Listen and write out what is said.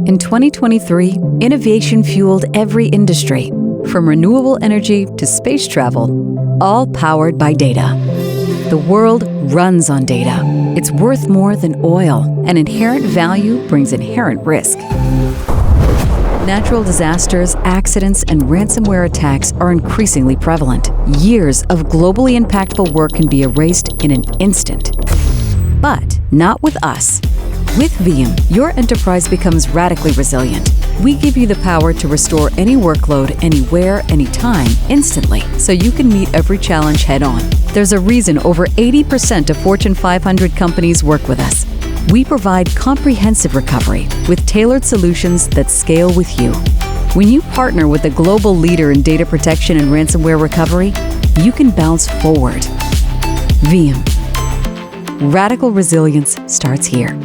In 2023, innovation fueled every industry, from renewable energy to space travel, all powered by data. The world runs on data. It's worth more than oil, and inherent value brings inherent risk. Natural disasters, accidents, and ransomware attacks are increasingly prevalent. Years of globally impactful work can be erased in an instant. But not with us. With Veeam, your enterprise becomes radically resilient. We give you the power to restore any workload, anywhere, anytime, instantly, so you can meet every challenge head-on. There's a reason over 80% of Fortune 500 companies work with us. We provide comprehensive recovery with tailored solutions that scale with you. When you partner with a global leader in data protection and ransomware recovery, you can bounce forward. Veeam. Radical resilience starts here.